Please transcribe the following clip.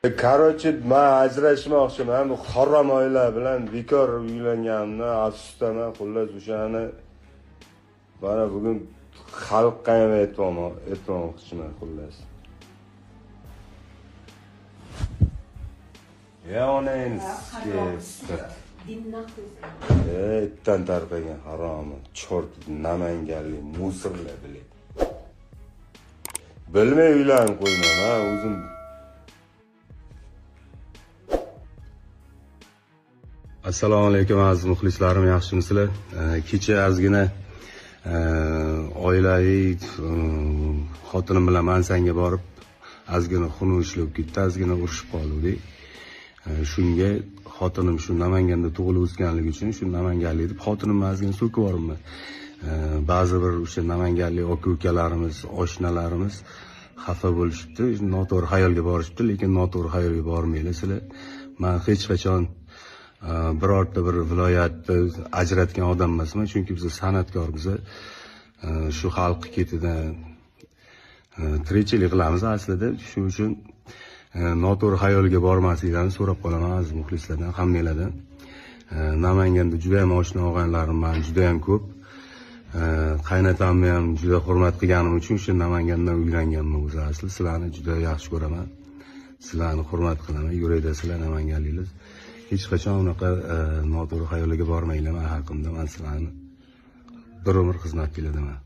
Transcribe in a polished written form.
Короче, men ajrashmoqchiman. Bu harom oila bilan bekor uylanganimni afsusdaman. Xullas o'shani mana bugun xalqqa ham aytmoqchiman xullas. Ya onang etdan tarqagan haromi, chort namanganlik musorlar bilib. Bilmay uylanib qo'yman, ha, o'zim. Assalomu alaykum aziz muxlislarim, yaxshimisizlar? Kecha ozgina oilaviy xotinim bilan Mansanga borib, ozgina xunuk ishlab ketdi, ozgina urushib qoldik. Shunga xotinim shu Namanganda tug'ilib o'sganligi uchun shu namanganlik deb xotinimni ozgina so'kib yuboribman. Ba'zi bir o'sha namanganlik aka-ukalarimiz, oshnalarimiz xafa bo'lishibdi, noto'g'ri xayolga borishibdi, lekin noto'g'ri xayolga bormanglar sizlar. Men hech qachon birorta bir viloyatni ajratgan odam emasman, chunki biz san'atkormiz. Shu xalq ketidan tirikchilik qilamiz aslida. Shuning uchun noto'g'ri xayolga bormasliklarini so'rab qolaman aziz muxlislardan, hammanglardan. Namanganda juda ham oshna og'aynilarim men juda ham ko'p. Qaynatamni ham juda hurmat qilganim uchun shu Namangandan uylanganman o'zi asli. Sizlarni juda yaxshi ko'raman. Sizlarni hurmat qilaman. Yurakdasizlar namanganliklar. Hech qachon unaqa noto'g'ri xayolga bormanglar men haqimda. Men sizlarni bir umr xizmat qilaman.